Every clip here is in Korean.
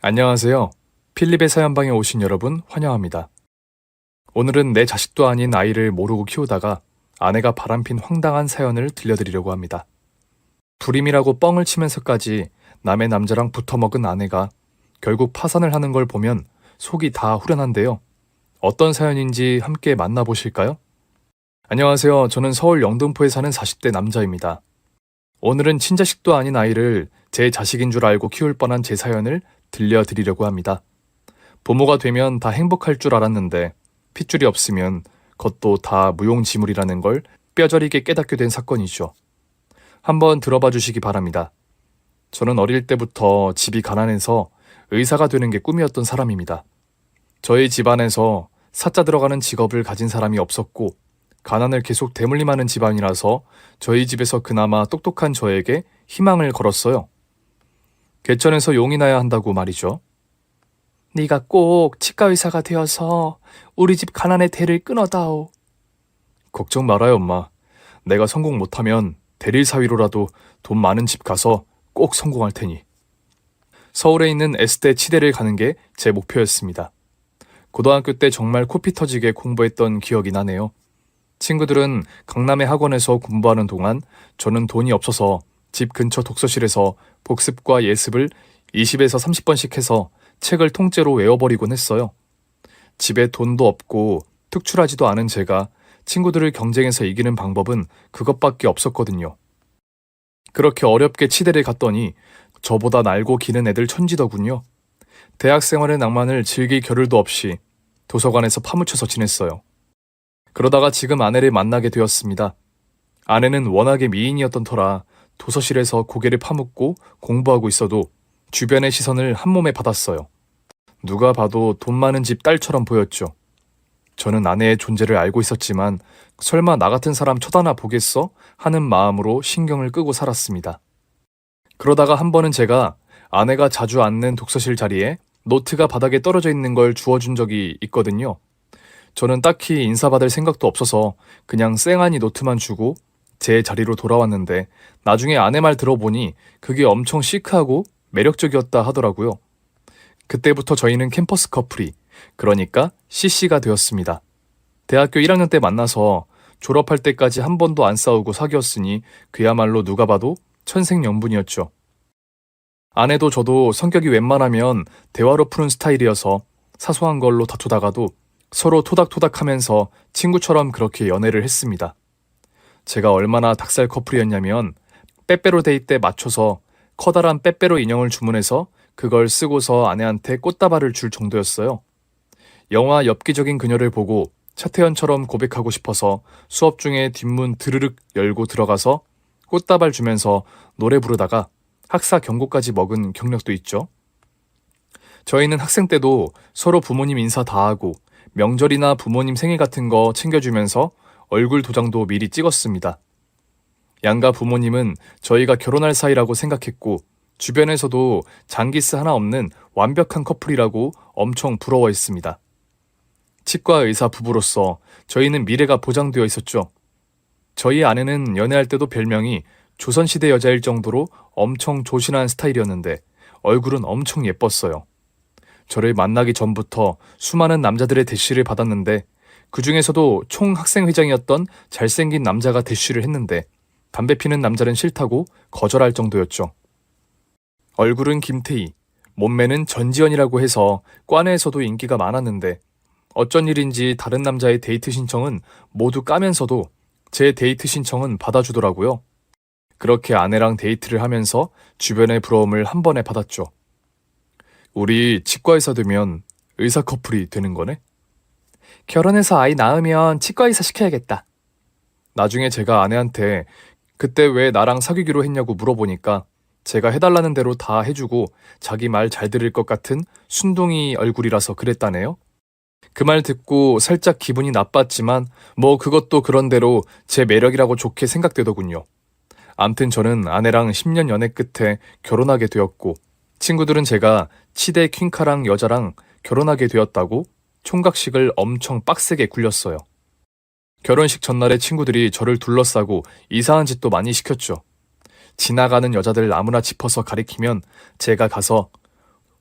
안녕하세요. 필립의 사연방에 오신 여러분 환영합니다. 오늘은 내 자식도 아닌 아이를 모르고 키우다가 아내가 바람핀 황당한 사연을 들려드리려고 합니다. 불임이라고 뻥을 치면서까지 남의 남자랑 붙어먹은 아내가 결국 파산을 하는 걸 보면 속이 다 후련한데요. 어떤 사연인지 함께 만나보실까요? 안녕하세요. 저는 서울 영등포에 사는 40대 남자입니다. 오늘은 친자식도 아닌 아이를 제 자식인 줄 알고 키울 뻔한 제 사연을 들려드리려고 합니다. 부모가 되면 다 행복할 줄 알았는데 핏줄이 없으면 그것도 다 무용지물이라는 걸 뼈저리게 깨닫게 된 사건이죠. 한번 들어봐 주시기 바랍니다. 저는 어릴 때부터 집이 가난해서 의사가 되는 게 꿈이었던 사람입니다. 저희 집안에서 사자 들어가는 직업을 가진 사람이 없었고 가난을 계속 대물림하는 집안이라서 저희 집에서 그나마 똑똑한 저에게 희망을 걸었어요. 개천에서 용이 나야 한다고 말이죠. 네가 꼭 치과 의사가 되어서 우리 집 가난의 대를 끊어다오. 걱정 말아요, 엄마. 내가 성공 못하면 대릴 사위로라도 돈 많은 집 가서 꼭 성공할 테니. 서울에 있는 S대 치대를 가는 게 제 목표였습니다. 고등학교 때 정말 코피 터지게 공부했던 기억이 나네요. 친구들은 강남의 학원에서 공부하는 동안 저는 돈이 없어서 집 근처 독서실에서 복습과 예습을 20에서 30번씩 해서 책을 통째로 외워버리곤 했어요. 집에 돈도 없고 특출하지도 않은 제가 친구들을 경쟁해서 이기는 방법은 그것밖에 없었거든요. 그렇게 어렵게 치대를 갔더니 저보다 날고 기는 애들 천지더군요. 대학 생활의 낭만을 즐길 겨를도 없이 도서관에서 파묻혀서 지냈어요. 그러다가 지금 아내를 만나게 되었습니다. 아내는 워낙에 미인이었던 터라 도서실에서 고개를 파묻고 공부하고 있어도 주변의 시선을 한몸에 받았어요. 누가 봐도 돈 많은 집 딸처럼 보였죠. 저는 아내의 존재를 알고 있었지만 설마 나 같은 사람 쳐다나 보겠어? 하는 마음으로 신경을 끄고 살았습니다. 그러다가 한 번은 제가 아내가 자주 앉는 독서실 자리에 노트가 바닥에 떨어져 있는 걸 주워준 적이 있거든요. 저는 딱히 인사받을 생각도 없어서 그냥 쌩하니 노트만 주고 제 자리로 돌아왔는데 나중에 아내 말 들어보니 그게 엄청 시크하고 매력적이었다 하더라고요. 그때부터 저희는 캠퍼스 커플이, 그러니까 CC가 되었습니다. 대학교 1학년 때 만나서 졸업할 때까지 한 번도 안 싸우고 사귀었으니 그야말로 누가 봐도 천생연분이었죠. 아내도 저도 성격이 웬만하면 대화로 푸는 스타일이어서 사소한 걸로 다투다가도 서로 토닥토닥하면서 친구처럼 그렇게 연애를 했습니다. 제가 얼마나 닭살 커플이었냐면 빼빼로 데이 때 맞춰서 커다란 빼빼로 인형을 주문해서 그걸 쓰고서 아내한테 꽃다발을 줄 정도였어요. 영화 엽기적인 그녀를 보고 차태현처럼 고백하고 싶어서 수업 중에 뒷문 드르륵 열고 들어가서 꽃다발 주면서 노래 부르다가 학사 경고까지 먹은 경력도 있죠. 저희는 학생 때도 서로 부모님 인사 다 하고 명절이나 부모님 생일 같은 거 챙겨주면서 얼굴 도장도 미리 찍었습니다. 양가 부모님은 저희가 결혼할 사이라고 생각했고 주변에서도 장기스 하나 없는 완벽한 커플이라고 엄청 부러워했습니다. 치과 의사 부부로서 저희는 미래가 보장되어 있었죠. 저희 아내는 연애할 때도 별명이 조선시대 여자일 정도로 엄청 조신한 스타일이었는데 얼굴은 엄청 예뻤어요. 저를 만나기 전부터 수많은 남자들의 대시를 받았는데 그 중에서도 총학생회장이었던 잘생긴 남자가 대시를 했는데 담배 피는 남자는 싫다고 거절할 정도였죠. 얼굴은 김태희, 몸매는 전지현이라고 해서 과내에서도 인기가 많았는데 어쩐 일인지 다른 남자의 데이트 신청은 모두 까면서도 제 데이트 신청은 받아주더라고요. 그렇게 아내랑 데이트를 하면서 주변의 부러움을 한 번에 받았죠. 우리 치과의사 되면 의사 커플이 되는 거네? 결혼해서 아이 낳으면 치과의사 시켜야겠다. 나중에 제가 아내한테 그때 왜 나랑 사귀기로 했냐고 물어보니까 제가 해달라는 대로 다 해주고 자기 말 잘 들을 것 같은 순둥이 얼굴이라서 그랬다네요. 그 말 듣고 살짝 기분이 나빴지만 뭐 그것도 그런대로 제 매력이라고 좋게 생각되더군요. 암튼 저는 아내랑 10년 연애 끝에 결혼하게 되었고 친구들은 제가 치대 퀸카랑 여자랑 결혼하게 되었다고 총각식을 엄청 빡세게 굴렸어요. 결혼식 전날에 친구들이 저를 둘러싸고 이상한 짓도 많이 시켰죠. 지나가는 여자들 아무나 짚어서 가리키면 제가 가서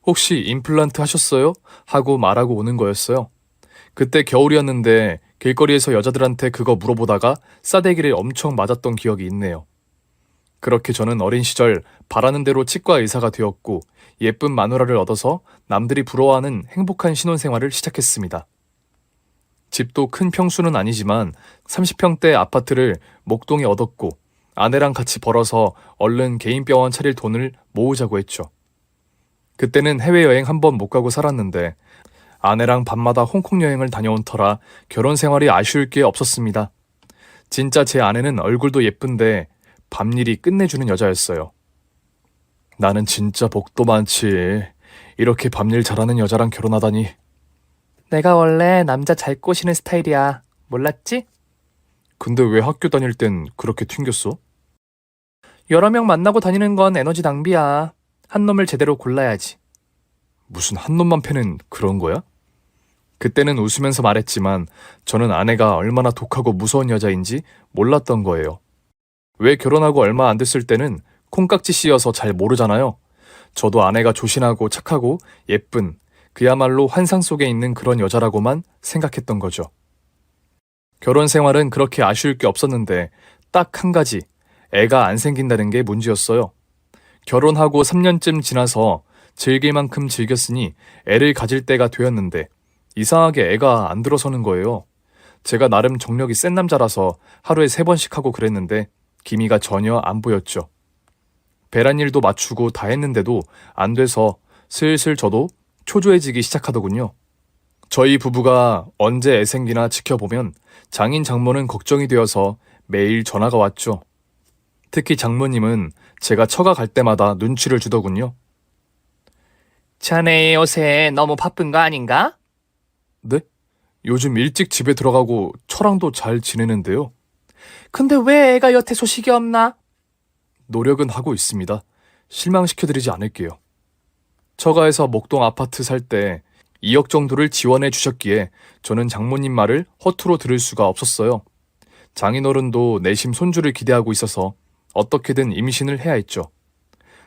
혹시 임플란트 하셨어요? 하고 말하고 오는 거였어요. 그때 겨울이었는데 길거리에서 여자들한테 그거 물어보다가 싸대기를 엄청 맞았던 기억이 있네요. 그렇게 저는 어린 시절 바라는 대로 치과 의사가 되었고 예쁜 마누라를 얻어서 남들이 부러워하는 행복한 신혼생활을 시작했습니다. 집도 큰 평수는 아니지만 30평대 아파트를 목동에 얻었고 아내랑 같이 벌어서 얼른 개인 병원 차릴 돈을 모으자고 했죠. 그때는 해외여행 한 번 못 가고 살았는데 아내랑 밤마다 홍콩 여행을 다녀온 터라 결혼 생활이 아쉬울 게 없었습니다. 진짜 제 아내는 얼굴도 예쁜데 밤일이 끝내주는 여자였어요. 나는 진짜 복도 많지. 이렇게 밤일 잘하는 여자랑 결혼하다니. 내가 원래 남자 잘 꼬시는 스타일이야. 몰랐지? 근데 왜 학교 다닐 땐 그렇게 튕겼어? 여러 명 만나고 다니는 건 에너지 낭비야. 한 놈을 제대로 골라야지. 무슨 한 놈만 패는 그런 거야? 그때는 웃으면서 말했지만 저는 아내가 얼마나 독하고 무서운 여자인지 몰랐던 거예요. 왜 결혼하고 얼마 안 됐을 때는 콩깍지 씌여서 잘 모르잖아요. 저도 아내가 조신하고 착하고 예쁜 그야말로 환상 속에 있는 그런 여자라고만 생각했던 거죠. 결혼 생활은 그렇게 아쉬울 게 없었는데 딱 한 가지, 애가 안 생긴다는 게 문제였어요. 결혼하고 3년쯤 지나서 즐길 만큼 즐겼으니 애를 가질 때가 되었는데 이상하게 애가 안 들어서는 거예요. 제가 나름 정력이 센 남자라서 하루에 3번씩 하고 그랬는데 기미가 전혀 안 보였죠. 배란일도 맞추고 다 했는데도 안 돼서 슬슬 저도 초조해지기 시작하더군요. 저희 부부가 언제 애 생기나 지켜보면 장인 장모는 걱정이 되어서 매일 전화가 왔죠. 특히 장모님은 제가 처가 갈 때마다 눈치를 주더군요. 자네 요새 너무 바쁜 거 아닌가? 네? 요즘 일찍 집에 들어가고 처랑도 잘 지내는데요. 근데 왜 애가 여태 소식이 없나? 노력은 하고 있습니다. 실망시켜드리지 않을게요. 처가에서 목동 아파트 살 때 2억 정도를 지원해 주셨기에 저는 장모님 말을 허투루 들을 수가 없었어요. 장인어른도 내심 손주를 기대하고 있어서 어떻게든 임신을 해야 했죠.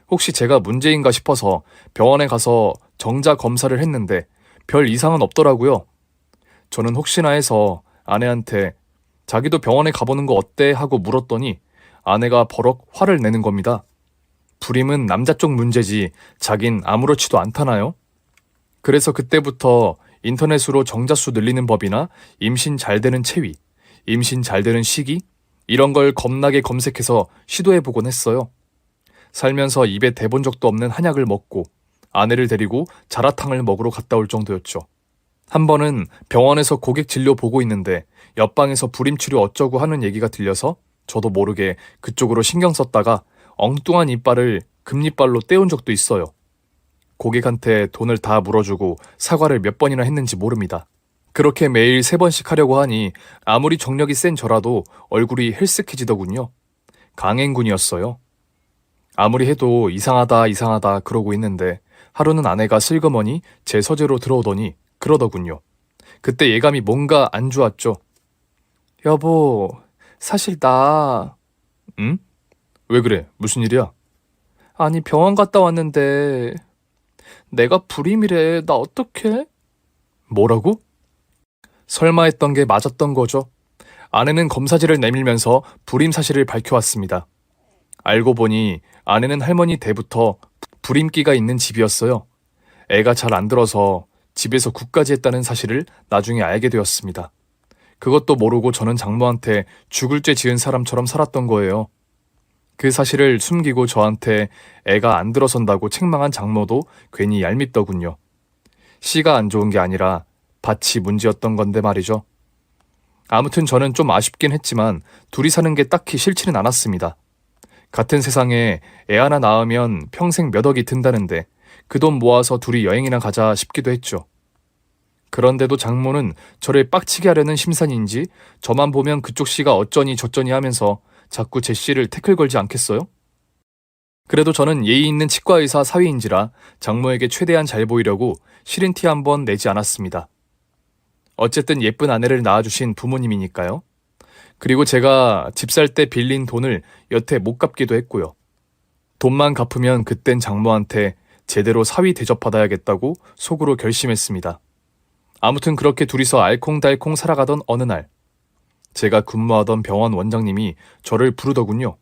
혹시 제가 문제인가 싶어서 병원에 가서 정자 검사를 했는데 별 이상은 없더라고요. 저는 혹시나 해서 아내한테 자기도 병원에 가보는 거 어때? 하고 물었더니 아내가 버럭 화를 내는 겁니다. 불임은 남자 쪽 문제지 자긴 아무렇지도 않다나요? 그래서 그때부터 인터넷으로 정자수 늘리는 법이나 임신 잘 되는 체위, 임신 잘 되는 시기 이런 걸 겁나게 검색해서 시도해보곤 했어요. 살면서 입에 대본 적도 없는 한약을 먹고 아내를 데리고 자라탕을 먹으러 갔다 올 정도였죠. 한 번은 병원에서 고객 진료 보고 있는데 옆방에서 불임치료 어쩌고 하는 얘기가 들려서 저도 모르게 그쪽으로 신경 썼다가 엉뚱한 이빨을 금리빨로 떼운 적도 있어요. 고객한테 돈을 다 물어주고 사과를 몇 번이나 했는지 모릅니다. 그렇게 매일 3번씩 하려고 하니 아무리 정력이 센 저라도 얼굴이 헬쓱해지더군요. 강행군이었어요. 아무리 해도 이상하다 그러고 있는데 하루는 아내가 슬그머니 제 서재로 들어오더니 그러더군요. 그때 예감이 뭔가 안 좋았죠. 여보, 사실 나... 응? 왜 그래? 무슨 일이야? 아니 병원 갔다 왔는데 내가 불임이래. 나 어떡해? 뭐라고? 설마 했던 게 맞았던 거죠. 아내는 검사지를 내밀면서 불임 사실을 밝혀왔습니다. 알고 보니 아내는 할머니 때부터 불임기가 있는 집이었어요. 애가 잘 안 들어서 집에서 굿까지 했다는 사실을 나중에 알게 되었습니다. 그것도 모르고 저는 장모한테 죽을 죄 지은 사람처럼 살았던 거예요. 그 사실을 숨기고 저한테 애가 안 들어선다고 책망한 장모도 괜히 얄밉더군요. 씨가 안 좋은 게 아니라 밭이 문제였던 건데 말이죠. 아무튼 저는 좀 아쉽긴 했지만 둘이 사는 게 딱히 싫지는 않았습니다. 같은 세상에 애 하나 낳으면 평생 몇 억이 든다는데 그 돈 모아서 둘이 여행이나 가자 싶기도 했죠. 그런데도 장모는 저를 빡치게 하려는 심산인지 저만 보면 그쪽 씨가 어쩌니 저쩌니 하면서 자꾸 제 씨를 태클 걸지 않겠어요? 그래도 저는 예의 있는 치과의사 사위인지라 장모에게 최대한 잘 보이려고 싫은 티 한 번 내지 않았습니다. 어쨌든 예쁜 아내를 낳아주신 부모님이니까요. 그리고 제가 집 살 때 빌린 돈을 여태 못 갚기도 했고요. 돈만 갚으면 그땐 장모한테 제대로 사위 대접받아야겠다고 속으로 결심했습니다. 아무튼 그렇게 둘이서 알콩달콩 살아가던 어느 날, 제가 근무하던 병원 원장님이 저를 부르더군요.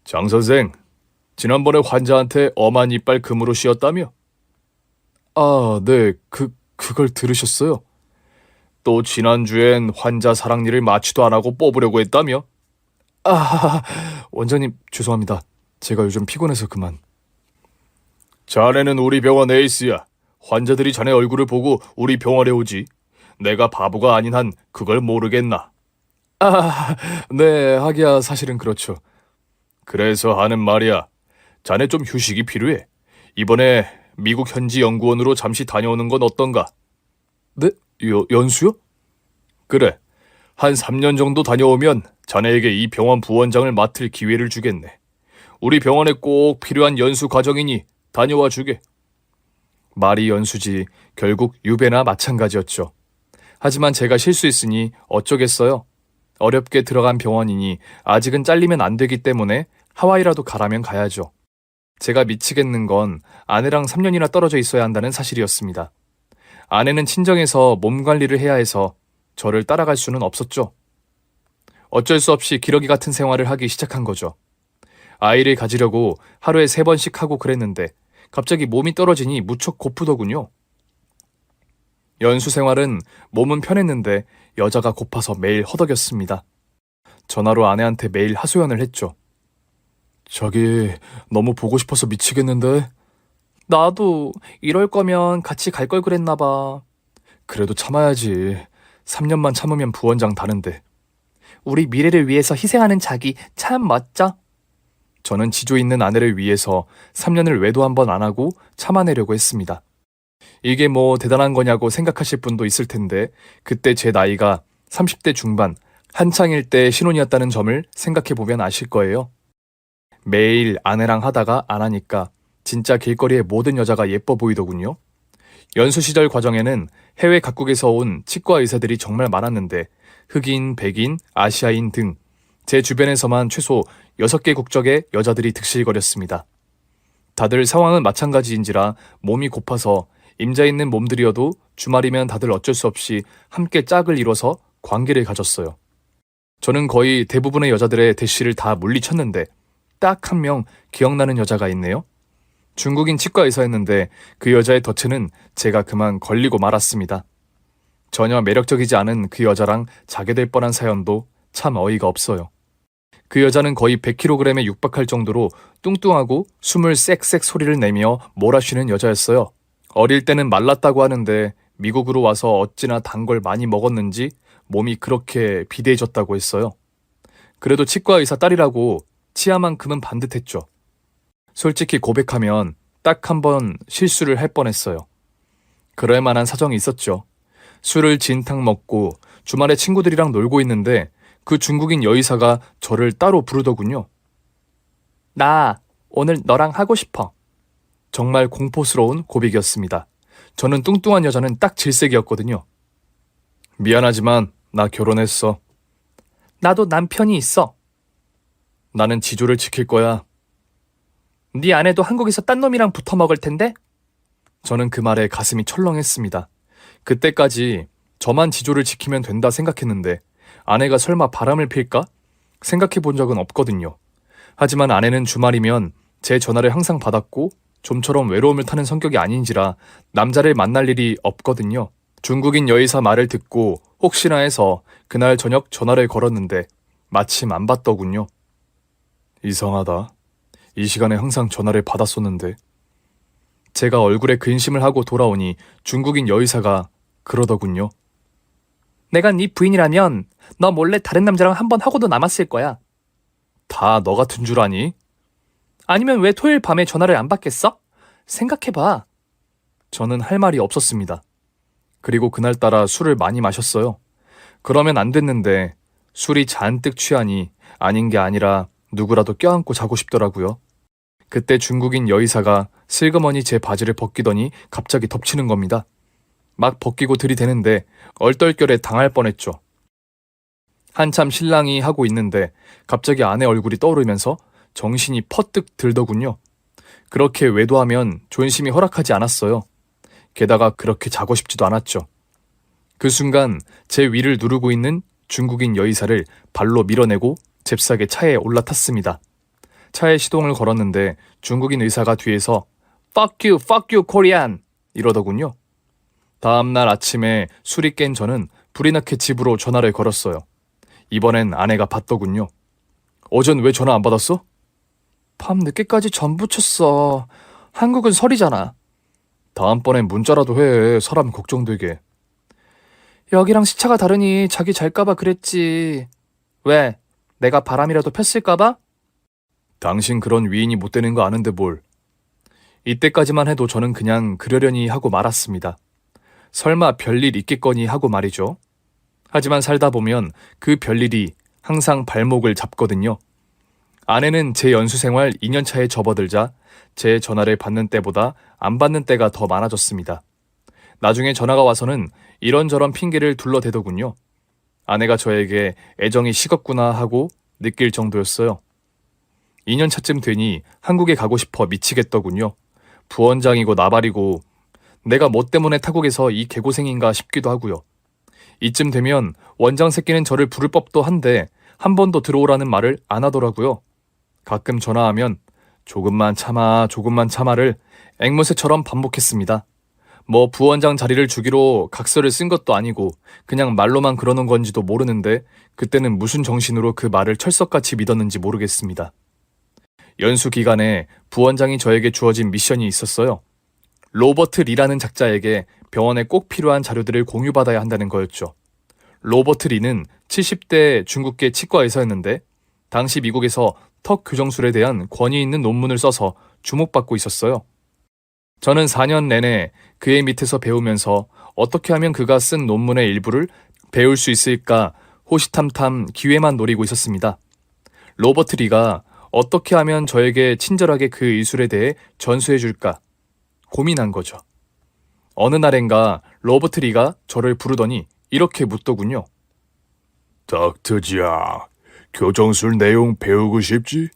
장 선생, 지난번에 환자한테 엄한 이빨 금으로 씌웠다며? 아, 네, 그걸 들으셨어요? 또 지난주엔 환자 사랑니를 마취도 안 하고 뽑으려고 했다며? 아, 원장님 죄송합니다. 제가 요즘 피곤해서 그만. 자네는 우리 병원 에이스야. 환자들이 자네 얼굴을 보고 우리 병원에 오지. 내가 바보가 아닌 한 그걸 모르겠나? 아, 네, 하기야 사실은 그렇죠. 그래서 하는 말이야. 자네 좀 휴식이 필요해. 이번에 미국 현지 연구원으로 잠시 다녀오는 건 어떤가? 네? 연수요? 그래. 한 3년 정도 다녀오면 자네에게 이 병원 부원장을 맡을 기회를 주겠네. 우리 병원에 꼭 필요한 연수 과정이니 다녀와 주게. 말이 연수지 결국 유배나 마찬가지였죠. 하지만 제가 실수했으니 어쩌겠어요. 어렵게 들어간 병원이니 아직은 잘리면 안 되기 때문에 하와이라도 가라면 가야죠. 제가 미치겠는 건 아내랑 3년이나 떨어져 있어야 한다는 사실이었습니다. 아내는 친정에서 몸 관리를 해야 해서 저를 따라갈 수는 없었죠. 어쩔 수 없이 기러기 같은 생활을 하기 시작한 거죠. 아이를 가지려고 하루에 3번씩 하고 그랬는데 갑자기 몸이 떨어지니 무척 고프더군요. 연수 생활은 몸은 편했는데 여자가 고파서 매일 허덕였습니다. 전화로 아내한테 매일 하소연을 했죠. 자기 너무 보고 싶어서 미치겠는데? 나도 이럴 거면 같이 갈 걸 그랬나 봐. 그래도 참아야지. 3년만 참으면 부원장 다는데. 우리 미래를 위해서 희생하는 자기 참 멋져. 저는 지조 있는 아내를 위해서 3년을 외도 한 번 안 하고 참아내려고 했습니다. 이게 뭐 대단한 거냐고 생각하실 분도 있을 텐데 그때 제 나이가 30대 중반, 한창일 때 신혼이었다는 점을 생각해보면 아실 거예요. 매일 아내랑 하다가 안 하니까 진짜 길거리의 모든 여자가 예뻐 보이더군요. 연수 시절 과정에는 해외 각국에서 온 치과 의사들이 정말 많았는데 흑인, 백인, 아시아인 등 제 주변에서만 최소 6개 국적의 여자들이 득실거렸습니다. 다들 상황은 마찬가지인지라 몸이 고파서 임자 있는 몸들이어도 주말이면 다들 어쩔 수 없이 함께 짝을 이뤄서 관계를 가졌어요. 저는 거의 대부분의 여자들의 대시를 다 물리쳤는데 딱 한 명 기억나는 여자가 있네요. 중국인 치과 의사였는데 그 여자의 덫에는 제가 그만 걸리고 말았습니다. 전혀 매력적이지 않은 그 여자랑 자게 될 뻔한 사연도 참 어이가 없어요. 그 여자는 거의 100kg에 육박할 정도로 뚱뚱하고 숨을 쌕쌕 소리를 내며 몰아쉬는 여자였어요. 어릴 때는 말랐다고 하는데 미국으로 와서 어찌나 단 걸 많이 먹었는지 몸이 그렇게 비대해졌다고 했어요. 그래도 치과 의사 딸이라고 치아만큼은 반듯했죠. 솔직히 고백하면 딱 한 번 실수를 할 뻔했어요. 그럴 만한 사정이 있었죠. 술을 진탕 먹고 주말에 친구들이랑 놀고 있는데 그 중국인 여의사가 저를 따로 부르더군요. 나 오늘 너랑 하고 싶어. 정말 공포스러운 고백이었습니다. 저는 뚱뚱한 여자는 딱 질색이었거든요. 미안하지만 나 결혼했어. 나도 남편이 있어. 나는 지조를 지킬 거야. 네 아내도 한국에서 딴 놈이랑 붙어 먹을 텐데? 저는 그 말에 가슴이 철렁했습니다. 그때까지 저만 지조를 지키면 된다 생각했는데 아내가 설마 바람을 필까? 생각해 본 적은 없거든요. 하지만 아내는 주말이면 제 전화를 항상 받았고 좀처럼 외로움을 타는 성격이 아닌지라 남자를 만날 일이 없거든요. 중국인 여의사 말을 듣고 혹시나 해서 그날 저녁 전화를 걸었는데 마침 안 받더군요. 이상하다. 이 시간에 항상 전화를 받았었는데. 제가 얼굴에 근심을 하고 돌아오니 중국인 여의사가 그러더군요. 내가 네 부인이라면 너 몰래 다른 남자랑 한 번 하고도 남았을 거야. 다 너 같은 줄 아니? 아니면 왜 토요일 밤에 전화를 안 받겠어? 생각해봐. 저는 할 말이 없었습니다. 그리고 그날따라 술을 많이 마셨어요. 그러면 안 됐는데 술이 잔뜩 취하니 아닌 게 아니라 누구라도 껴안고 자고 싶더라고요. 그때 중국인 여의사가 슬그머니 제 바지를 벗기더니 갑자기 덮치는 겁니다. 막 벗기고 들이대는데 얼떨결에 당할 뻔했죠. 한참 신랑이 하고 있는데 갑자기 아내 얼굴이 떠오르면서 정신이 퍼뜩 들더군요. 그렇게 외도하면 존심이 허락하지 않았어요. 게다가 그렇게 자고 싶지도 않았죠. 그 순간 제 위를 누르고 있는 중국인 여의사를 발로 밀어내고 잽싸게 차에 올라탔습니다. 차에 시동을 걸었는데 중국인 의사가 뒤에서 Fuck you, Korean! 이러더군요. 다음날 아침에 술이 깬 저는 불이 나게 집으로 전화를 걸었어요. 이번엔 아내가 받더군요. 어젠 왜 전화 안 받았어? 밤 늦게까지 전 부쳤어. 한국은 설이잖아. 다음번엔 문자라도 해. 사람 걱정되게. 여기랑 시차가 다르니 자기 잘까봐 그랬지. 왜? 내가 바람이라도 폈을까봐? 당신 그런 위인이 못 되는 거 아는데 뭘. 이때까지만 해도 저는 그냥 그러려니 하고 말았습니다. 설마 별일 있겠거니 하고 말이죠. 하지만 살다 보면 그 별일이 항상 발목을 잡거든요. 아내는 제 연수생활 2년차에 접어들자 제 전화를 받는 때보다 안 받는 때가 더 많아졌습니다. 나중에 전화가 와서는 이런저런 핑계를 둘러대더군요. 아내가 저에게 애정이 식었구나 하고 느낄 정도였어요. 2년차쯤 되니 한국에 가고 싶어 미치겠더군요. 부원장이고 나발이고 내가 뭐 때문에 타국에서 이 개고생인가 싶기도 하고요. 이쯤 되면 원장 새끼는 저를 부를 법도 한데 한 번 더 들어오라는 말을 안 하더라고요. 가끔 전화하면 조금만 참아를 앵무새처럼 반복했습니다. 뭐 부원장 자리를 주기로 각서를 쓴 것도 아니고 그냥 말로만 그러는 건지도 모르는데 그때는 무슨 정신으로 그 말을 철석같이 믿었는지 모르겠습니다. 연수 기간에 부원장이 저에게 주어진 미션이 있었어요. 로버트 리라는 작자에게 병원에 꼭 필요한 자료들을 공유받아야 한다는 거였죠. 로버트 리는 70대 중국계 치과 의사였는데 당시 미국에서 턱 교정술에 대한 권위 있는 논문을 써서 주목받고 있었어요. 저는 4년 내내 그의 밑에서 배우면서 어떻게 하면 그가 쓴 논문의 일부를 배울 수 있을까 호시탐탐 기회만 노리고 있었습니다. 로버트 리가 어떻게 하면 저에게 친절하게 그 의술에 대해 전수해줄까 고민한 거죠. 어느 날엔가 로버트 리가 저를 부르더니 이렇게 묻더군요. 닥터 작, 교정술 내용 배우고 싶지?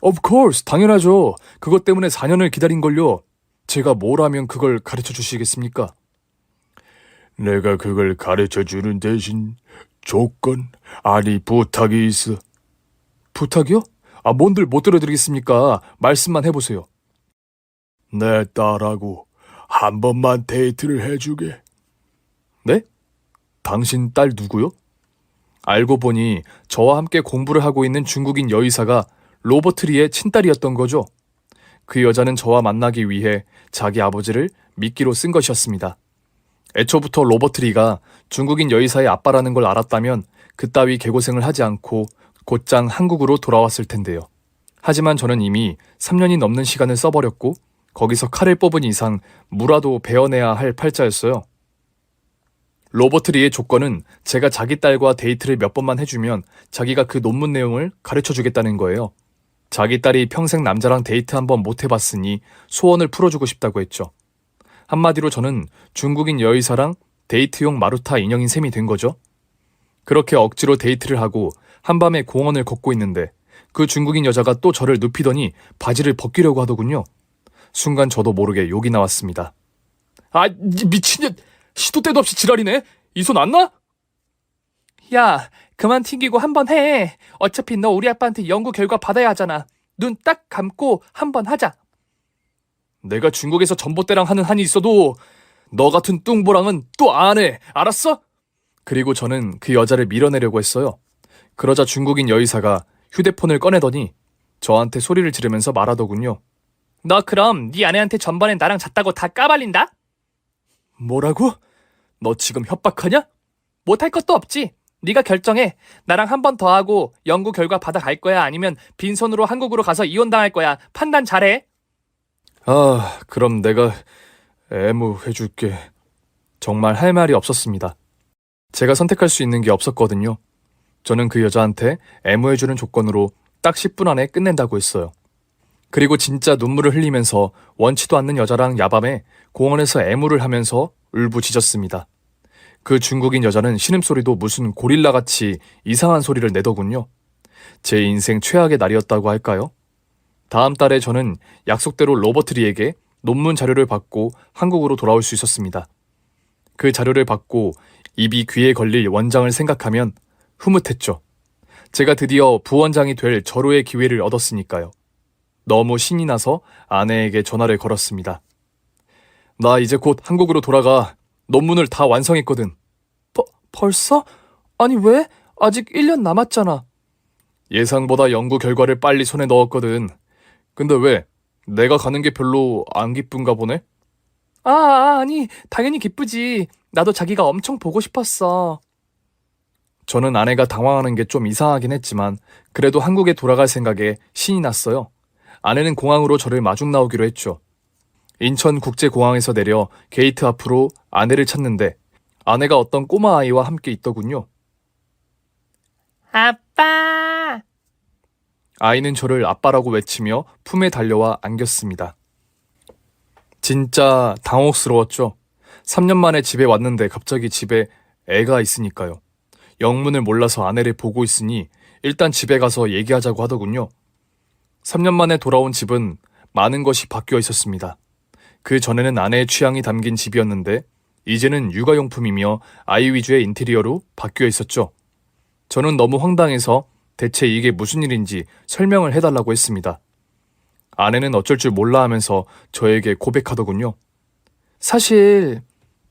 Of course, 당연하죠. 그것 때문에 4년을 기다린걸요. 제가 뭘 하면 그걸 가르쳐 주시겠습니까? 내가 그걸 가르쳐 주는 대신 조건, 아니 부탁이 있어. 부탁이요? 뭔들 못 들어드리겠습니까? 말씀만 해보세요. 내 딸하고 한 번만 데이트를 해주게. 네? 당신 딸 누구요? 알고 보니 저와 함께 공부를 하고 있는 중국인 여의사가 로버트 리의 친딸이었던 거죠. 그 여자는 저와 만나기 위해 자기 아버지를 미끼로 쓴 것이었습니다. 애초부터 로버트 리가 중국인 여의사의 아빠라는 걸 알았다면 그따위 개고생을 하지 않고 곧장 한국으로 돌아왔을 텐데요. 하지만 저는 이미 3년이 넘는 시간을 써버렸고 거기서 칼을 뽑은 이상 무라도 베어내야 할 팔자였어요. 로버트 리의 조건은 제가 자기 딸과 데이트를 몇 번만 해주면 자기가 그 논문 내용을 가르쳐주겠다는 거예요. 자기 딸이 평생 남자랑 데이트 한번 못 해봤으니 소원을 풀어주고 싶다고 했죠. 한마디로 저는 중국인 여의사랑 데이트용 마루타 인형인 셈이 된 거죠. 그렇게 억지로 데이트를 하고 한밤에 공원을 걷고 있는데 그 중국인 여자가 또 저를 눕히더니 바지를 벗기려고 하더군요. 순간 저도 모르게 욕이 나왔습니다. 미친년! 시도 때도 없이 지랄이네? 이 손 안 나? 야, 그만 튕기고 한번 해. 어차피 너 우리 아빠한테 연구 결과 받아야 하잖아. 눈 딱 감고 한번 하자. 내가 중국에서 전봇대랑 하는 한이 있어도 너 같은 뚱보랑은 또 안 해. 알았어? 그리고 저는 그 여자를 밀어내려고 했어요. 그러자 중국인 여의사가 휴대폰을 꺼내더니 저한테 소리를 지르면서 말하더군요. 너 그럼 네 아내한테 전번에 나랑 잤다고 다 까발린다? 뭐라고? 너 지금 협박하냐? 못할 것도 없지. 네가 결정해. 나랑 한 번 더 하고 연구 결과 받아갈 거야? 아니면 빈손으로 한국으로 가서 이혼당할 거야? 판단 잘해. 그럼 내가 애무해줄게. 정말 할 말이 없었습니다. 제가 선택할 수 있는 게 없었거든요. 저는 그 여자한테 애무해주는 조건으로 딱 10분 안에 끝낸다고 했어요. 그리고 진짜 눈물을 흘리면서 원치도 않는 여자랑 야밤에 공원에서 애무를 하면서 울부짖었습니다. 그 중국인 여자는 신음소리도 무슨 고릴라같이 이상한 소리를 내더군요. 제 인생 최악의 날이었다고 할까요? 다음 달에 저는 약속대로 로버트리에게 논문 자료를 받고 한국으로 돌아올 수 있었습니다. 그 자료를 받고 입이 귀에 걸릴 원장을 생각하면 흐뭇했죠. 제가 드디어 부원장이 될 절호의 기회를 얻었으니까요. 너무 신이 나서 아내에게 전화를 걸었습니다. 나 이제 곧 한국으로 돌아가. 논문을 다 완성했거든. 벌써? 아니 왜? 아직 1년 남았잖아. 예상보다 연구 결과를 빨리 손에 넣었거든. 근데 왜? 내가 가는 게 별로 안 기쁜가 보네? 아니, 당연히 기쁘지. 나도 자기가 엄청 보고 싶었어. 저는 아내가 당황하는 게 좀 이상하긴 했지만 그래도 한국에 돌아갈 생각에 신이 났어요. 아내는 공항으로 저를 마중 나오기로 했죠. 인천국제공항에서 내려 게이트 앞으로 아내를 찾는데 아내가 어떤 꼬마 아이와 함께 있더군요. 아빠! 아이는 저를 아빠라고 외치며 품에 달려와 안겼습니다. 진짜 당혹스러웠죠. 3년 만에 집에 왔는데 갑자기 집에 애가 있으니까요. 영문을 몰라서 아내를 보고 있으니 일단 집에 가서 얘기하자고 하더군요. 3년 만에 돌아온 집은 많은 것이 바뀌어 있었습니다. 그 전에는 아내의 취향이 담긴 집이었는데 이제는 육아용품이며 아이 위주의 인테리어로 바뀌어 있었죠. 저는 너무 황당해서 대체 이게 무슨 일인지 설명을 해달라고 했습니다. 아내는 어쩔 줄 몰라 하면서 저에게 고백하더군요. 사실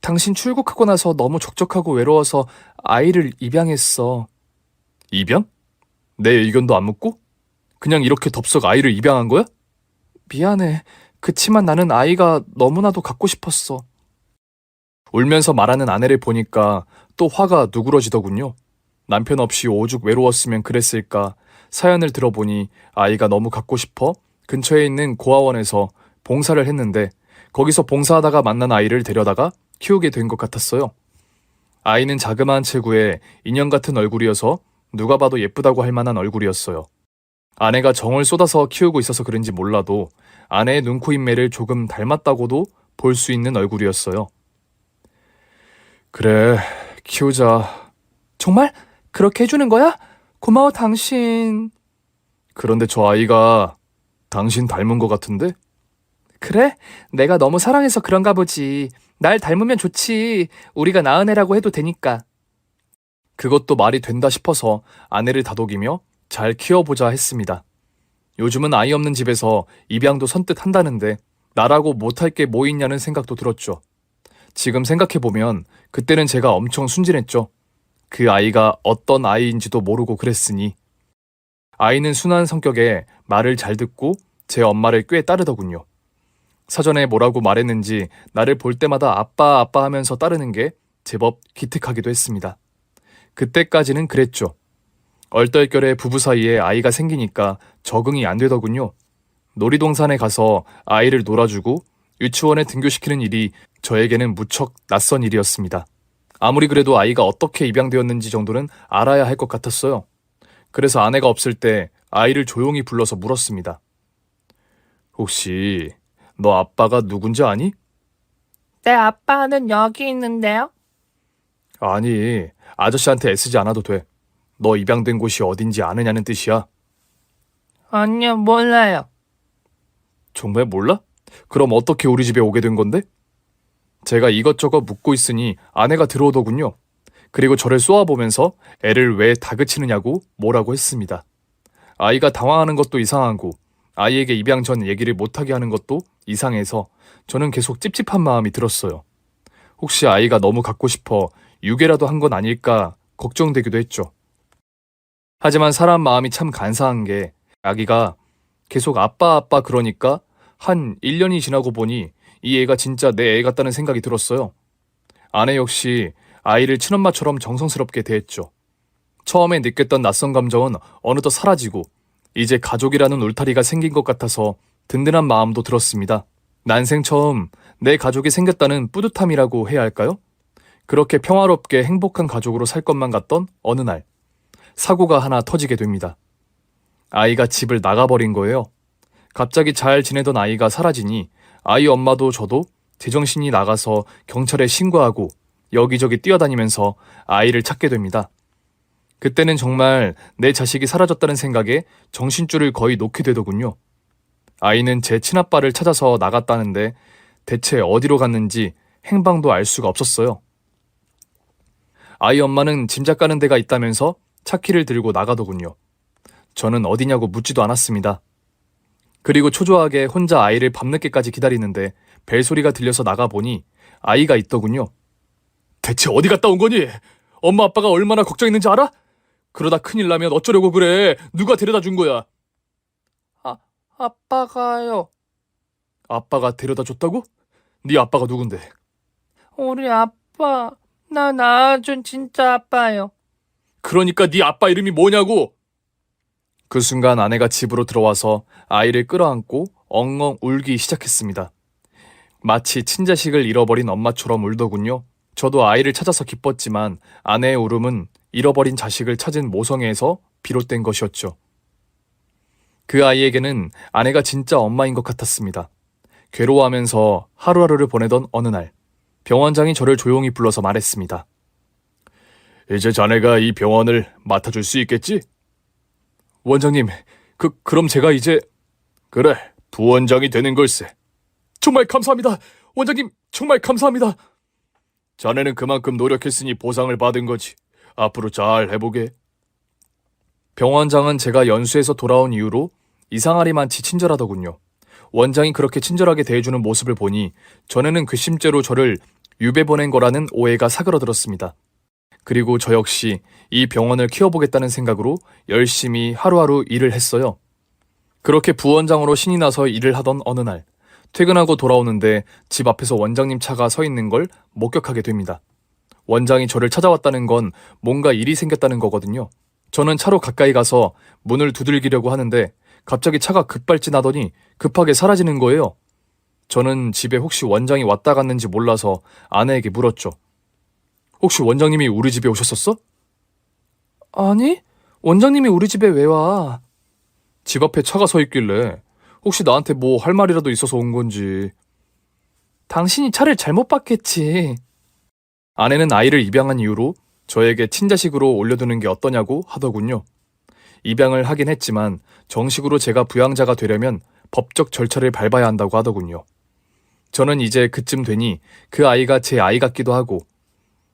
당신 출국하고 나서 너무 적적하고 외로워서 아이를 입양했어. 입양? 내 의견도 안 묻고? 그냥 이렇게 덥석 아이를 입양한 거야? 미안해. 그치만 나는 아이가 너무나도 갖고 싶었어. 울면서 말하는 아내를 보니까 또 화가 누그러지더군요. 남편 없이 오죽 외로웠으면 그랬을까. 사연을 들어보니 아이가 너무 갖고 싶어 근처에 있는 고아원에서 봉사를 했는데 거기서 봉사하다가 만난 아이를 데려다가 키우게 된 것 같았어요. 아이는 자그마한 체구에 인형 같은 얼굴이어서 누가 봐도 예쁘다고 할 만한 얼굴이었어요. 아내가 정을 쏟아서 키우고 있어서 그런지 몰라도 아내의 눈, 코, 입매를 조금 닮았다고도 볼 수 있는 얼굴이었어요. 그래, 키우자. 정말? 그렇게 해주는 거야? 고마워, 당신. 그런데 저 아이가 당신 닮은 것 같은데? 그래? 내가 너무 사랑해서 그런가 보지. 날 닮으면 좋지. 우리가 낳은 애라고 해도 되니까. 그것도 말이 된다 싶어서 아내를 다독이며 잘 키워보자 했습니다. 요즘은 아이 없는 집에서 입양도 선뜻 한다는데 나라고 못할 게 뭐 있냐는 생각도 들었죠. 지금 생각해보면 그때는 제가 엄청 순진했죠. 그 아이가 어떤 아이인지도 모르고 그랬으니. 아이는 순한 성격에 말을 잘 듣고 제 엄마를 꽤 따르더군요. 사전에 뭐라고 말했는지 나를 볼 때마다 아빠 아빠 하면서 따르는 게 제법 기특하기도 했습니다. 그때까지는 그랬죠. 얼떨결에 부부 사이에 아이가 생기니까 적응이 안 되더군요. 놀이동산에 가서 아이를 놀아주고 유치원에 등교시키는 일이 저에게는 무척 낯선 일이었습니다. 아무리 그래도 아이가 어떻게 입양되었는지 정도는 알아야 할 것 같았어요. 그래서 아내가 없을 때 아이를 조용히 불러서 물었습니다. 혹시 너 아빠가 누군지 아니? 내 아빠는 여기 있는데요. 아니, 아저씨한테 애쓰지 않아도 돼. 너 입양된 곳이 어딘지 아느냐는 뜻이야. 아니요, 몰라요. 정말 몰라? 그럼 어떻게 우리 집에 오게 된 건데? 제가 이것저것 묻고 있으니 아내가 들어오더군요. 그리고 저를 쏘아보면서 애를 왜 다그치느냐고 뭐라고 했습니다. 아이가 당황하는 것도 이상하고 아이에게 입양 전 얘기를 못하게 하는 것도 이상해서 저는 계속 찝찝한 마음이 들었어요. 혹시 아이가 너무 갖고 싶어 유괴라도 한 건 아닐까 걱정되기도 했죠. 하지만 사람 마음이 참 간사한 게 아기가 계속 아빠 아빠 그러니까 한 1년이 지나고 보니 이 애가 진짜 내 애 같다는 생각이 들었어요. 아내 역시 아이를 친엄마처럼 정성스럽게 대했죠. 처음에 느꼈던 낯선 감정은 어느덧 사라지고 이제 가족이라는 울타리가 생긴 것 같아서 든든한 마음도 들었습니다. 난생 처음 내 가족이 생겼다는 뿌듯함이라고 해야 할까요? 그렇게 평화롭게 행복한 가족으로 살 것만 같던 어느 날 사고가 하나 터지게 됩니다. 아이가 집을 나가버린 거예요. 갑자기 잘 지내던 아이가 사라지니 아이 엄마도 저도 제정신이 나가서 경찰에 신고하고 여기저기 뛰어다니면서 아이를 찾게 됩니다. 그때는 정말 내 자식이 사라졌다는 생각에 정신줄을 거의 놓게 되더군요. 아이는 제 친아빠를 찾아서 나갔다는데 대체 어디로 갔는지 행방도 알 수가 없었어요. 아이 엄마는 짐작 가는 데가 있다면서 차키를 들고 나가더군요. 저는 어디냐고 묻지도 않았습니다. 그리고 초조하게 혼자 아이를 밤늦게까지 기다리는데 벨소리가 들려서 나가보니 아이가 있더군요. 대체 어디 갔다 온 거니? 엄마 아빠가 얼마나 걱정했는지 알아? 그러다 큰일 나면 어쩌려고 그래? 누가 데려다 준 거야? 아빠가요. 아빠가 데려다 줬다고? 네 아빠가 누군데? 우리 아빠, 나 낳아준 진짜 아빠요. 그러니까 네 아빠 이름이 뭐냐고! 그 순간 아내가 집으로 들어와서 아이를 끌어안고 엉엉 울기 시작했습니다. 마치 친자식을 잃어버린 엄마처럼 울더군요. 저도 아이를 찾아서 기뻤지만 아내의 울음은 잃어버린 자식을 찾은 모성애에서 비롯된 것이었죠. 그 아이에게는 아내가 진짜 엄마인 것 같았습니다. 괴로워하면서 하루하루를 보내던 어느 날, 병원장이 저를 조용히 불러서 말했습니다. 이제 자네가 이 병원을 맡아줄 수 있겠지? 원장님, 그럼 제가 이제... 그래, 부원장이 되는 걸세. 정말 감사합니다. 원장님, 정말 감사합니다. 자네는 그만큼 노력했으니 보상을 받은 거지. 앞으로 잘 해보게. 병원장은 제가 연수에서 돌아온 이후로 이상하리만치 친절하더군요. 원장이 그렇게 친절하게 대해주는 모습을 보니 전에는 괘씸죄로 저를 유배 보낸 거라는 오해가 사그러들었습니다. 그리고 저 역시 이 병원을 키워보겠다는 생각으로 열심히 하루하루 일을 했어요. 그렇게 부원장으로 신이 나서 일을 하던 어느 날, 퇴근하고 돌아오는데 집 앞에서 원장님 차가 서 있는 걸 목격하게 됩니다. 원장이 저를 찾아왔다는 건 뭔가 일이 생겼다는 거거든요. 저는 차로 가까이 가서 문을 두들기려고 하는데 갑자기 차가 급발진하더니 급하게 사라지는 거예요. 저는 집에 혹시 원장이 왔다 갔는지 몰라서 아내에게 물었죠. 혹시 원장님이 우리 집에 오셨었어? 아니, 원장님이 우리 집에 왜 와? 집 앞에 차가 서 있길래 혹시 나한테 뭐 할 말이라도 있어서 온 건지. 당신이 차를 잘못 봤겠지. 아내는 아이를 입양한 이후로 저에게 친자식으로 올려두는 게 어떠냐고 하더군요. 입양을 하긴 했지만 정식으로 제가 부양자가 되려면 법적 절차를 밟아야 한다고 하더군요. 저는 이제 그쯤 되니 그 아이가 제 아이 같기도 하고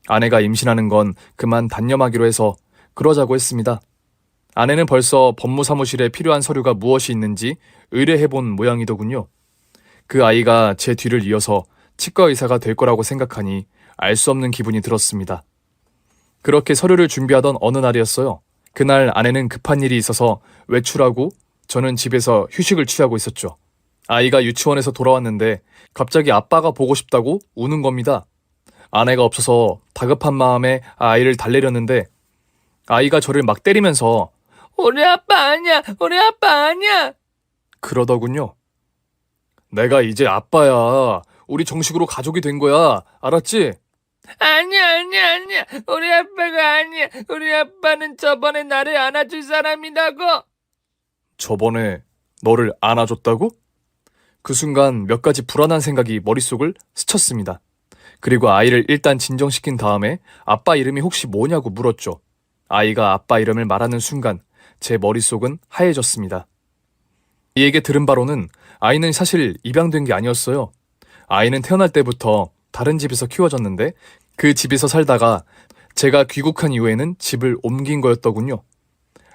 아내가 임신하는 건 그만 단념하기로 해서 그러자고 했습니다. 아내는 벌써 법무사무실에 필요한 서류가 무엇이 있는지 의뢰해본 모양이더군요. 그 아이가 제 뒤를 이어서 치과 의사가 될 거라고 생각하니 알 수 없는 기분이 들었습니다. 그렇게 서류를 준비하던 어느 날이었어요. 그날 아내는 급한 일이 있어서 외출하고 저는 집에서 휴식을 취하고 있었죠. 아이가 유치원에서 돌아왔는데 갑자기 아빠가 보고 싶다고 우는 겁니다. 아내가 없어서 다급한 마음에 아이를 달래려는데 아이가 저를 막 때리면서 우리 아빠 아니야, 우리 아빠 아니야. 그러더군요. 내가 이제 아빠야. 우리 정식으로 가족이 된 거야. 알았지? 아니야, 우리 아빠가 아니야. 우리 아빠는 저번에 나를 안아줄 사람이라고. 저번에 너를 안아줬다고? 그 순간 몇 가지 불안한 생각이 머릿속을 스쳤습니다. 그리고 아이를 일단 진정시킨 다음에 아빠 이름이 혹시 뭐냐고 물었죠. 아이가 아빠 이름을 말하는 순간 제 머릿속은 하얘졌습니다. 이에게 들은 바로는 아이는 사실 입양된 게 아니었어요. 아이는 태어날 때부터 다른 집에서 키워졌는데 그 집에서 살다가 제가 귀국한 이후에는 집을 옮긴 거였더군요.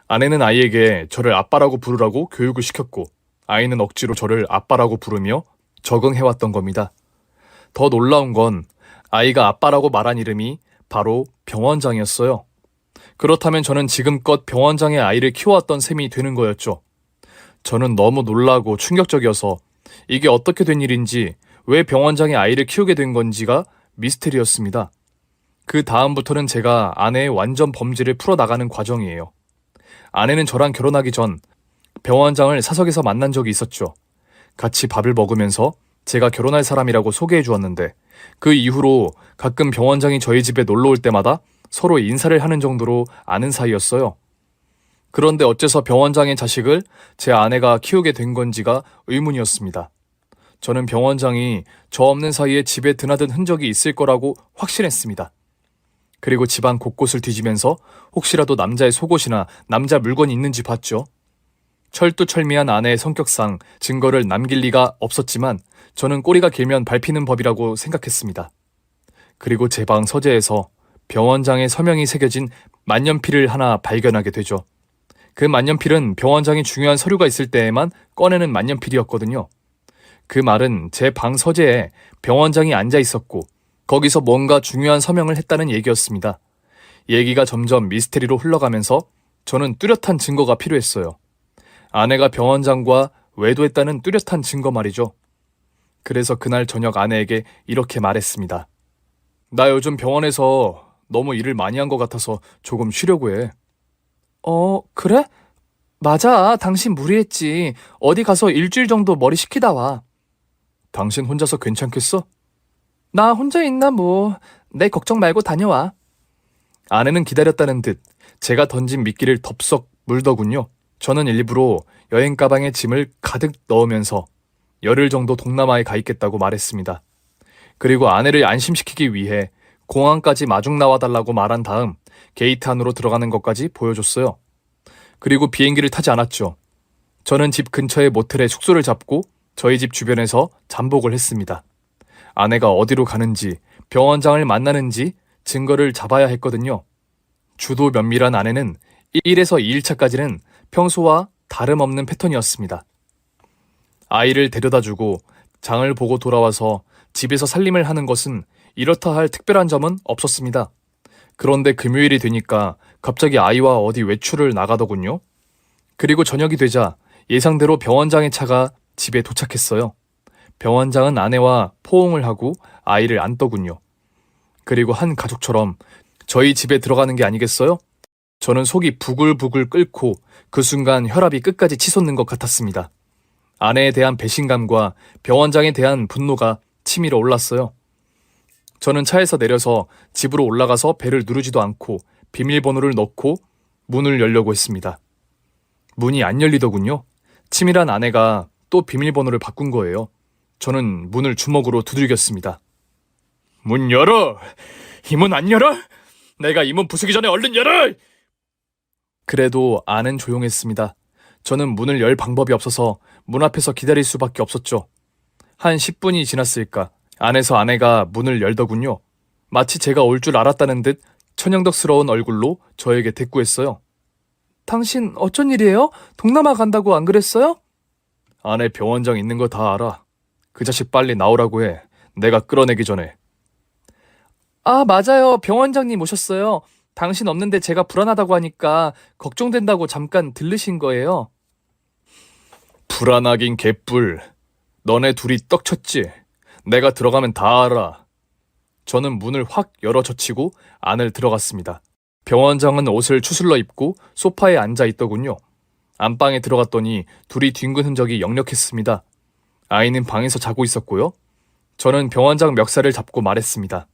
아내는 아이에게 저를 아빠라고 부르라고 교육을 시켰고 아이는 억지로 저를 아빠라고 부르며 적응해왔던 겁니다. 더 놀라운 건 아이가 아빠라고 말한 이름이 바로 병원장이었어요. 그렇다면 저는 지금껏 병원장의 아이를 키워왔던 셈이 되는 거였죠. 저는 너무 놀라고 충격적이어서 이게 어떻게 된 일인지 왜 병원장의 아이를 키우게 된 건지가 미스테리였습니다. 그 다음부터는 제가 아내의 완전 범죄를 풀어나가는 과정이에요. 아내는 저랑 결혼하기 전 병원장을 사석에서 만난 적이 있었죠. 같이 밥을 먹으면서 제가 결혼할 사람이라고 소개해 주었는데 그 이후로 가끔 병원장이 저희 집에 놀러 올 때마다 서로 인사를 하는 정도로 아는 사이였어요. 그런데 어째서 병원장의 자식을 제 아내가 키우게 된 건지가 의문이었습니다. 저는 병원장이 저 없는 사이에 집에 드나든 흔적이 있을 거라고 확신했습니다. 그리고 집안 곳곳을 뒤지면서 혹시라도 남자의 속옷이나 남자 물건이 있는지 봤죠. 철두철미한 아내의 성격상 증거를 남길 리가 없었지만 저는 꼬리가 길면 밟히는 법이라고 생각했습니다. 그리고 제 방 서재에서 병원장의 서명이 새겨진 만년필을 하나 발견하게 되죠. 그 만년필은 병원장이 중요한 서류가 있을 때에만 꺼내는 만년필이었거든요. 그 말은 제 방 서재에 병원장이 앉아 있었고 거기서 뭔가 중요한 서명을 했다는 얘기였습니다. 얘기가 점점 미스테리로 흘러가면서 저는 뚜렷한 증거가 필요했어요. 아내가 병원장과 외도했다는 뚜렷한 증거 말이죠. 그래서 그날 저녁 아내에게 이렇게 말했습니다. 나 요즘 병원에서 너무 일을 많이 한 것 같아서 조금 쉬려고 해. 그래? 맞아. 당신 무리했지. 어디 가서 일주일 정도 머리 식히다 와. 당신 혼자서 괜찮겠어? 나 혼자 있나 뭐. 내 걱정 말고 다녀와. 아내는 기다렸다는 듯 제가 던진 미끼를 덥석 물더군요. 저는 일부러 여행 가방에 짐을 가득 넣으면서 열흘 정도 동남아에 가 있겠다고 말했습니다. 그리고 아내를 안심시키기 위해 공항까지 마중 나와달라고 말한 다음 게이트 안으로 들어가는 것까지 보여줬어요. 그리고 비행기를 타지 않았죠. 저는 집 근처의 모텔에 숙소를 잡고 저희 집 주변에서 잠복을 했습니다. 아내가 어디로 가는지, 병원장을 만나는지 증거를 잡아야 했거든요. 주도 면밀한 아내는 1에서 2일차까지는 평소와 다름없는 패턴이었습니다. 아이를 데려다주고 장을 보고 돌아와서 집에서 살림을 하는 것은 이렇다 할 특별한 점은 없었습니다. 그런데 금요일이 되니까 갑자기 아이와 어디 외출을 나가더군요. 그리고 저녁이 되자 예상대로 병원장의 차가 집에 도착했어요. 병원장은 아내와 포옹을 하고 아이를 안더군요. 그리고 한 가족처럼 저희 집에 들어가는 게 아니겠어요? 저는 속이 부글부글 끓고 그 순간 혈압이 끝까지 치솟는 것 같았습니다. 아내에 대한 배신감과 병원장에 대한 분노가 치밀어 올랐어요. 저는 차에서 내려서 집으로 올라가서 벨을 누르지도 않고 비밀번호를 넣고 문을 열려고 했습니다. 문이 안 열리더군요. 치밀한 아내가 또 비밀번호를 바꾼 거예요. 저는 문을 주먹으로 두들겼습니다. 문 열어! 이 문 안 열어? 내가 이 문 부수기 전에 얼른 열어! 그래도 안은 조용했습니다. 저는 문을 열 방법이 없어서 문 앞에서 기다릴 수밖에 없었죠. 한 10분이 지났을까 안에서 아내가 문을 열더군요. 마치 제가 올 줄 알았다는 듯 천연덕스러운 얼굴로 저에게 대꾸했어요. 당신 어쩐 일이에요? 동남아 간다고 안 그랬어요? 안에 병원장 있는 거 다 알아. 그 자식 빨리 나오라고 해. 내가 끌어내기 전에. 아, 맞아요. 병원장님 오셨어요. 당신 없는데 제가 불안하다고 하니까 걱정된다고 잠깐 들르신 거예요. 불안하긴 개뿔. 너네 둘이 떡쳤지? 내가 들어가면 다 알아. 저는 문을 확 열어 젖히고 안을 들어갔습니다. 병원장은 옷을 추슬러 입고 소파에 앉아 있더군요. 안방에 들어갔더니 둘이 뒹군 흔적이 역력했습니다. 아이는 방에서 자고 있었고요. 저는 병원장 멱살을 잡고 말했습니다.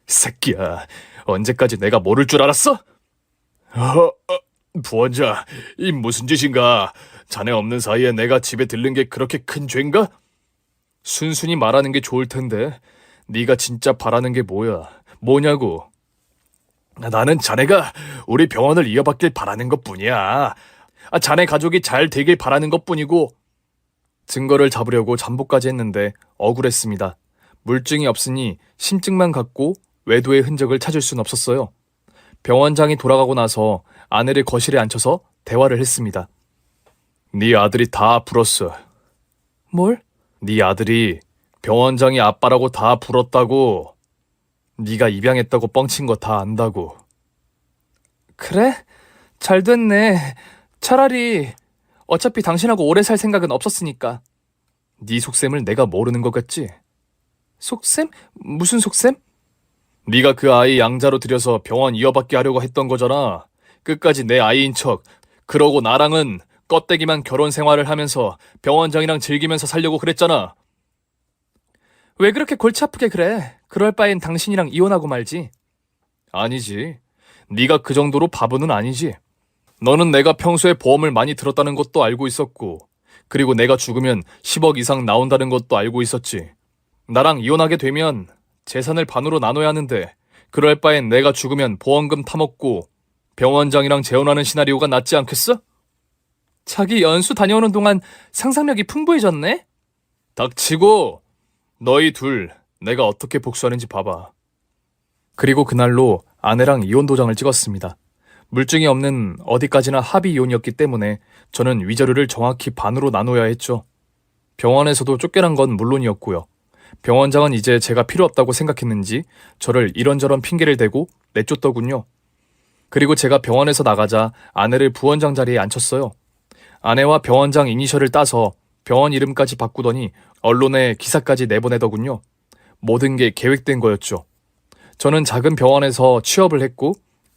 새끼야, 언제까지 내가 모를 줄 알았어? 부원장, 이 무슨 짓인가? 자네 없는 사이에 내가 집에 들른 게 그렇게 큰 죄인가? 순순히 말하는 게 좋을 텐데 네가 진짜 바라는 게 뭐냐고. 나는 자네가 우리 병원을 이어받길 바라는 것뿐이야. 자네 가족이 잘 되길 바라는 것뿐이고. 증거를 잡으려고 잠복까지 했는데 억울했습니다. 물증이 없으니 심증만 갖고 외도의 흔적을 찾을 순 없었어요. 병원장이 돌아가고 나서 아내를 거실에 앉혀서 대화를 했습니다. 네 아들이 다 불었어. 뭘? 네 아들이 병원장이 아빠라고 다 불었다고. 네가 입양했다고 뻥친 거 다 안다고. 그래? 잘 됐네. 차라리 어차피 당신하고 오래 살 생각은 없었으니까. 네 속셈을 내가 모르는 것 같지? 속셈? 무슨 속셈? 네가 그 아이 양자로 들여서 병원 이어받게 하려고 했던 거잖아. 끝까지 내 아이인 척. 그러고 나랑은 껍데기만 결혼 생활을 하면서 병원장이랑 즐기면서 살려고 그랬잖아. 왜 그렇게 골치 아프게 그래? 그럴 바엔 당신이랑 이혼하고 말지. 아니지. 네가 그 정도로 바보는 아니지. 너는 내가 평소에 보험을 많이 들었다는 것도 알고 있었고, 그리고 내가 죽으면 10억 이상 나온다는 것도 알고 있었지. 나랑 이혼하게 되면 재산을 반으로 나눠야 하는데 그럴 바엔 내가 죽으면 보험금 타먹고 병원장이랑 재혼하는 시나리오가 낫지 않겠어? 자기 연수 다녀오는 동안 상상력이 풍부해졌네? 닥치고 너희 둘 내가 어떻게 복수하는지 봐봐. 그리고 그날로 아내랑 이혼 도장을 찍었습니다. 물증이 없는 어디까지나 합의 이혼이었기 때문에 저는 위자료를 정확히 반으로 나눠야 했죠. 병원에서도 쫓겨난 건 물론이었고요. 병원장은 이제 제가 필요 없다고 생각했는지 저를 이런저런 핑계를 대고 내쫓더군요. 그리고 제가 병원에서 나가자 아내를 부원장 자리에 앉혔어요. 아내와 병원장 이니셜을 따서 병원 이름까지 바꾸더니 언론에 기사까지 내보내더군요. 모든 게 계획된 거였죠. 저는 작은 병원에서 취업을 했고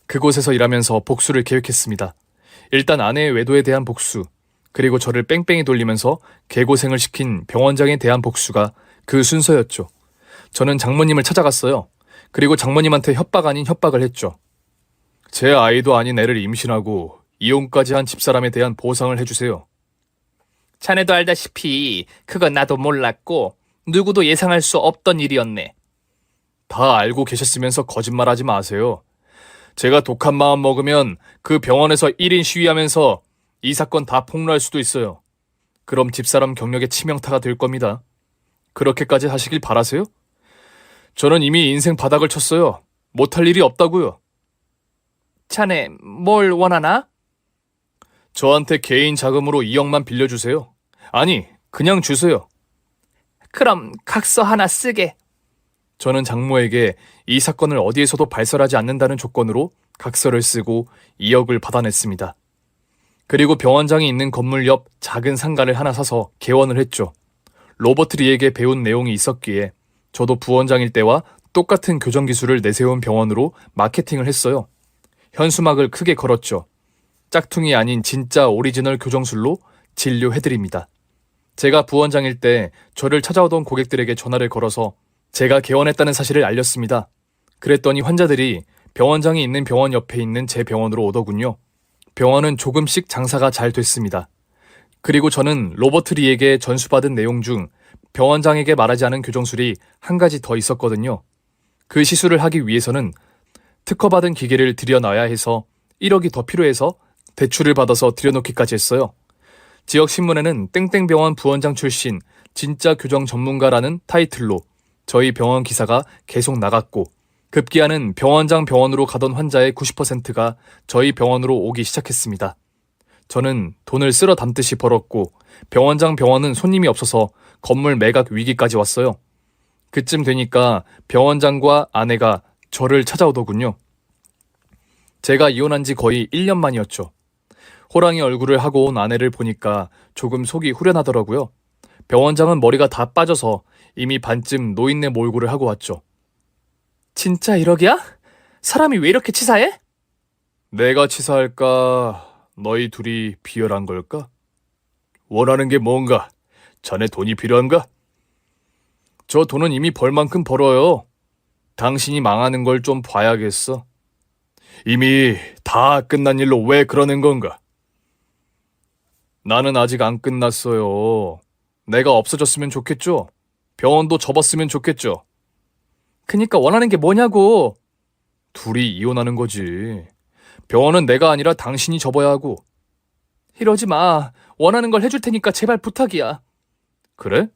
그곳에서 일하면서 복수를 계획했습니다. 일단 아내의 외도에 대한 복수, 그리고 저를 뺑뺑이 돌리면서 개고생을 시킨 병원장에 대한 복수가 그 순서였죠. 저는 장모님을 찾아갔어요. 그리고 장모님한테 협박 아닌 협박을 했죠. 제 아이도 아닌 애를 임신하고 이혼까지 한 집사람에 대한 보상을 해주세요. 자네도 알다시피 그건 나도 몰랐고 누구도 예상할 수 없던 일이었네. 다 알고 계셨으면서 거짓말하지 마세요. 제가 독한 마음 먹으면 그 병원에서 1인 시위하면서 이 사건 다 폭로할 수도 있어요. 그럼 집사람 경력에 치명타가 될 겁니다. 그렇게까지 하시길 바라세요? 저는 이미 인생 바닥을 쳤어요. 못할 일이 없다고요. 자네 뭘 원하나? 저한테 개인 자금으로 2억만 빌려주세요. 아니, 그냥 주세요. 그럼 각서 하나 쓰게. 저는 장모에게 이 사건을 어디에서도 발설하지 않는다는 조건으로 각서를 쓰고 2억을 받아냈습니다. 그리고 병원장이 있는 건물 옆 작은 상가를 하나 사서 개원을 했죠. 로버트 리에게 배운 내용이 있었기에 저도 부원장일 때와 똑같은 교정 기술을 내세운 병원으로 마케팅을 했어요. 현수막을 크게 걸었죠. 짝퉁이 아닌 진짜 오리지널 교정술로 진료해드립니다. 제가 부원장일 때 저를 찾아오던 고객들에게 전화를 걸어서 제가 개원했다는 사실을 알렸습니다. 그랬더니 환자들이 병원장이 있는 병원 옆에 있는 제 병원으로 오더군요. 병원은 조금씩 장사가 잘 됐습니다. 그리고 저는 로버트 리에게 전수받은 내용 중 병원장에게 말하지 않은 교정술이 한 가지 더 있었거든요. 그 시술을 하기 위해서는 특허받은 기계를 들여놔야 해서 1억이 더 필요해서 대출을 받아서 들여놓기까지 했어요. 지역신문에는 땡땡병원 부원장 출신 진짜 교정 전문가라는 타이틀로 저희 병원 기사가 계속 나갔고 급기야는 병원장 병원으로 가던 환자의 90%가 저희 병원으로 오기 시작했습니다. 저는 돈을 쓸어 담듯이 벌었고 병원장 병원은 손님이 없어서 건물 매각 위기까지 왔어요. 그쯤 되니까 병원장과 아내가 저를 찾아오더군요. 제가 이혼한 지 거의 1년 만이었죠. 호랑이 얼굴을 하고 온 아내를 보니까 조금 속이 후련하더라고요. 병원장은 머리가 다 빠져서 이미 반쯤 노인네 몰골을 하고 왔죠. 진짜 1억이야? 사람이 왜 이렇게 치사해? 내가 치사할까? 너희 둘이 비열한 걸까? 원하는 게 뭔가? 자네 돈이 필요한가? 저 돈은 이미 벌 만큼 벌어요. 당신이 망하는 걸 좀 봐야겠어. 이미 다 끝난 일로 왜 그러는 건가? 나는 아직 안 끝났어요. 내가 없어졌으면 좋겠죠? 병원도 접었으면 좋겠죠? 그니까 원하는 게 뭐냐고. 둘이 이혼하는 거지. 병원은 내가 아니라 당신이 접어야 하고. 이러지 마. 원하는 걸 해줄 테니까 제발 부탁이야. 그래?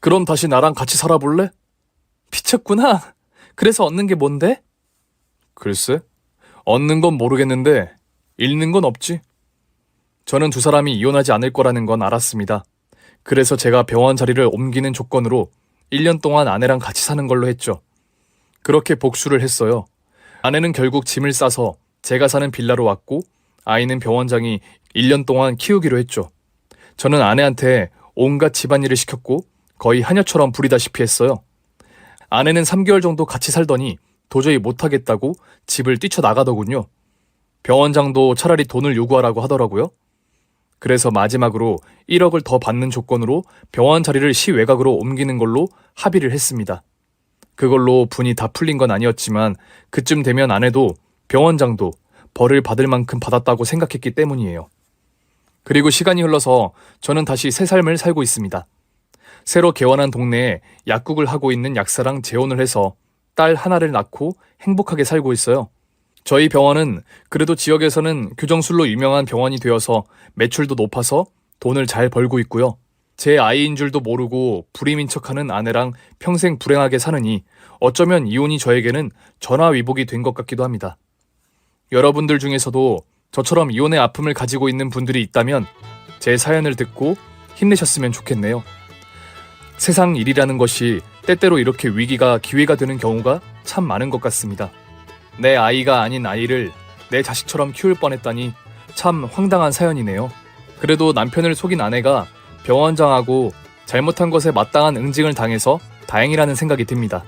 그럼 다시 나랑 같이 살아볼래? 미쳤구나. 그래서 얻는 게 뭔데? 글쎄, 얻는 건 모르겠는데 잃는 건 없지. 저는 두 사람이 이혼하지 않을 거라는 건 알았습니다. 그래서 제가 병원 자리를 옮기는 조건으로 1년 동안 아내랑 같이 사는 걸로 했죠. 그렇게 복수를 했어요. 아내는 결국 짐을 싸서 제가 사는 빌라로 왔고 아이는 병원장이 1년 동안 키우기로 했죠. 저는 아내한테 온갖 집안일을 시켰고 거의 하녀처럼 부리다시피 했어요. 아내는 3개월 정도 같이 살더니 도저히 못하겠다고 집을 뛰쳐나가더군요. 병원장도 차라리 돈을 요구하라고 하더라고요. 그래서 마지막으로 1억을 더 받는 조건으로 병원 자리를 시외곽으로 옮기는 걸로 합의를 했습니다. 그걸로 분이 다 풀린 건 아니었지만 그쯤 되면 아내도 병원장도 벌을 받을 만큼 받았다고 생각했기 때문이에요. 그리고 시간이 흘러서 저는 다시 새 삶을 살고 있습니다. 새로 개원한 동네에 약국을 하고 있는 약사랑 재혼을 해서 딸 하나를 낳고 행복하게 살고 있어요. 저희 병원은 그래도 지역에서는 교정술로 유명한 병원이 되어서 매출도 높아서 돈을 잘 벌고 있고요. 제 아이인 줄도 모르고 불임인 척하는 아내랑 평생 불행하게 사느니 어쩌면 이혼이 저에게는 전화위복이 된 것 같기도 합니다. 여러분들 중에서도 저처럼 이혼의 아픔을 가지고 있는 분들이 있다면 제 사연을 듣고 힘내셨으면 좋겠네요. 세상 일이라는 것이 때때로 이렇게 위기가 기회가 되는 경우가 참 많은 것 같습니다. 내 아이가 아닌 아이를 내 자식처럼 키울 뻔했다니 참 황당한 사연이네요. 그래도 남편을 속인 아내가 병원장하고 잘못한 것에 마땅한 응징을 당해서 다행이라는 생각이 듭니다.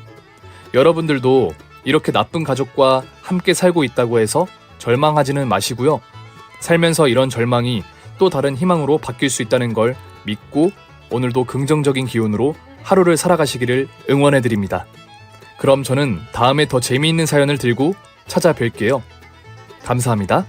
여러분들도 이렇게 나쁜 가족과 함께 살고 있다고 해서 절망하지는 마시고요. 살면서 이런 절망이 또 다른 희망으로 바뀔 수 있다는 걸 믿고 오늘도 긍정적인 기운으로 하루를 살아가시기를 응원해드립니다. 그럼 저는 다음에 더 재미있는 사연을 들고 찾아뵐게요. 감사합니다.